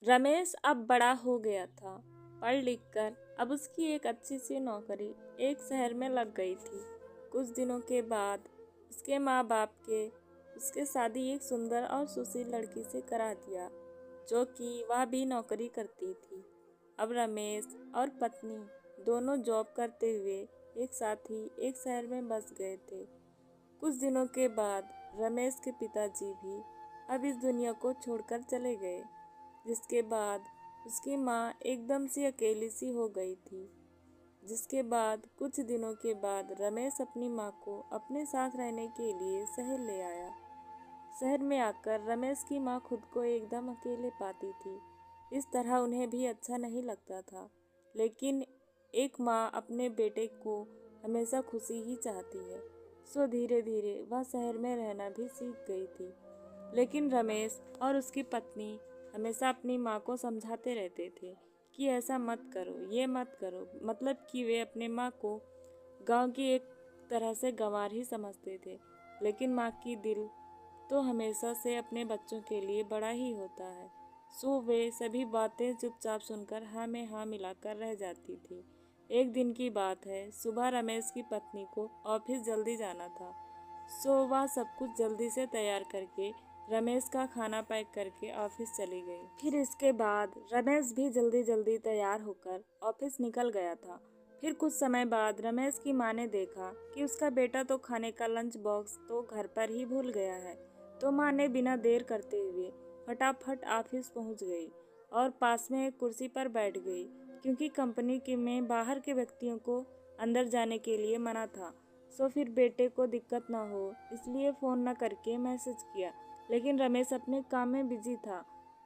रमेश अब बड़ा हो गया था। पढ़ लिख कर अब उसकी एक अच्छी सी नौकरी एक शहर में लग गई थी। कुछ दिनों के बाद उसके माँ बाप के उसके शादी एक सुंदर और सुशील लड़की से करा दिया, जो कि वह भी नौकरी करती थी। अब रमेश और पत्नी दोनों जॉब करते हुए एक साथ ही एक शहर में बस गए थे। कुछ दिनों के बाद रमेश के पिताजी भी अब इस दुनिया को छोड़कर चले गए, जिसके बाद उसकी माँ एकदम से अकेली सी हो गई थी। जिसके बाद कुछ दिनों के बाद रमेश अपनी माँ को अपने साथ रहने के लिए शहर ले आया। शहर में आकर रमेश की माँ खुद को एकदम अकेले पाती थी। इस तरह उन्हें भी अच्छा नहीं लगता था, लेकिन एक माँ अपने बेटे को हमेशा खुशी ही चाहती है। सो धीरे धीरे वह शहर में रहना भी सीख गई थी। लेकिन रमेश और उसकी पत्नी हमेशा अपनी माँ को समझाते रहते थे कि ऐसा मत करो, ये मत करो। मतलब कि वे अपने माँ को गांव की एक तरह से गंवार ही समझते थे। लेकिन माँ की दिल तो हमेशा से अपने बच्चों के लिए बड़ा ही होता है। सो वे सभी बातें चुपचाप सुनकर हाँ में हाँ मिलाकर रह जाती थी। एक दिन की बात है, सुबह रमेश की पत्नी को ऑफिस जल्दी जाना था। सो वह सब कुछ जल्दी से तैयार करके रमेश का खाना पैक करके ऑफिस चली गई। फिर इसके बाद रमेश भी जल्दी जल्दी तैयार होकर ऑफिस निकल गया था। फिर कुछ समय बाद रमेश की माँ ने देखा कि उसका बेटा तो खाने का लंच बॉक्स तो घर पर ही भूल गया है। तो माँ ने बिना देर करते हुए फटाफट ऑफिस पहुंच गई और पास में एक कुर्सी पर बैठ गई, क्योंकि कंपनी के में बाहर के व्यक्तियों को अंदर जाने के लिए मना था। सो फिर बेटे को दिक्कत ना हो इसलिए फ़ोन न करके मैसेज किया, लेकिन रमेश अपने काम में बिजी था।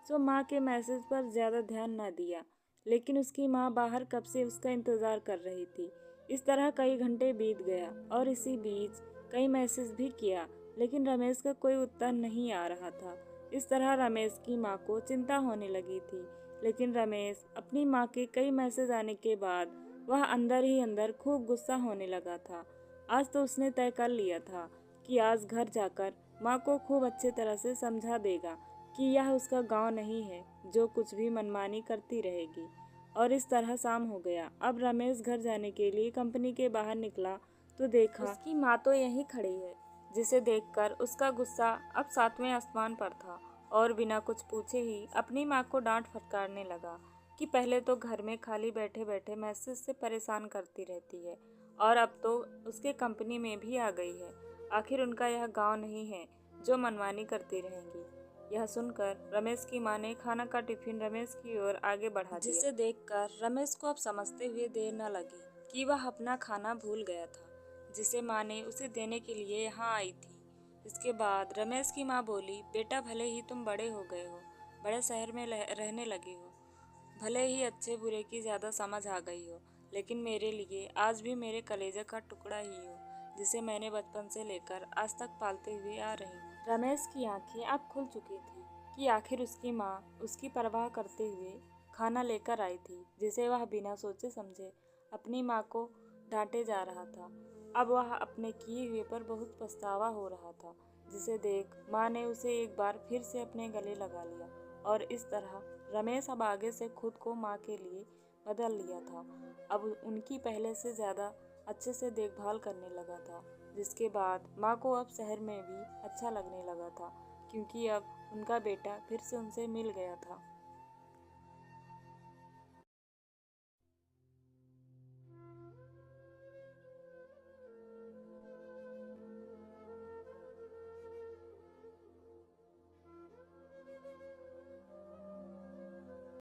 सो माँ के मैसेज पर ज़्यादा ध्यान ना दिया, लेकिन उसकी माँ बाहर कब से उसका इंतज़ार कर रही थी। इस तरह कई घंटे बीत गया और इसी बीच कई मैसेज भी किया, लेकिन रमेश का कोई उत्तर नहीं आ रहा था। इस तरह रमेश की माँ को चिंता होने लगी थी। लेकिन रमेश अपनी माँ के कई मैसेज आने के बाद वह अंदर ही अंदर खूब गुस्सा होने लगा था। आज तो उसने तय कर लिया था कि आज घर जाकर माँ को खूब अच्छे तरह से समझा देगा कि यह उसका गांव नहीं है जो कुछ भी मनमानी करती रहेगी। और इस तरह शाम हो गया। अब रमेश घर जाने के लिए कंपनी के बाहर निकला तो देखा उसकी माँ तो यहीं खड़ी है, जिसे देखकर उसका गुस्सा अब सातवें आसमान पर था और बिना कुछ पूछे ही अपनी माँ को डांट फटकारने लगा कि पहले तो घर में खाली बैठे बैठे मैसेज से परेशान करती रहती है और अब तो उसके कंपनी में भी आ गई है। आखिर उनका यह गांव नहीं है जो मनमानी करती रहेंगी। यह सुनकर रमेश की माँ ने खाना का टिफिन रमेश की ओर आगे बढ़ा दिया, जिसे देखकर रमेश को अब समझते हुए देर न लगी कि वह अपना खाना भूल गया था, जिसे माँ ने उसे देने के लिए यहाँ आई थी। इसके बाद रमेश की माँ बोली, बेटा भले ही तुम बड़े हो गए हो, बड़े शहर में रहने लगे हो, भले ही अच्छे बुरे की ज़्यादा समझ आ गई हो, लेकिन मेरे लिए आज भी मेरे कलेजे का टुकड़ा ही हो, जिसे मैंने बचपन से लेकर आज तक पालते हुए आ रही हूँ। रमेश की आंखें अब खुल चुकी थी कि आखिर उसकी माँ उसकी परवाह करते हुए खाना लेकर आई थी, जिसे वह बिना सोचे समझे अपनी माँ को डांटे जा रहा था। अब वह अपने किए हुए पर बहुत पछतावा हो रहा था, जिसे देख माँ ने उसे एक बार फिर से अपने गले लगा लिया और इस तरह रमेश अब आगे से खुद को माँ के लिए बदल लिया था। अब उनकी पहले से ज़्यादा अच्छे से देखभाल करने लगा था, जिसके बाद माँ को अब शहर में भी अच्छा लगने लगा था, क्योंकि अब उनका बेटा फिर से उनसे मिल गया था।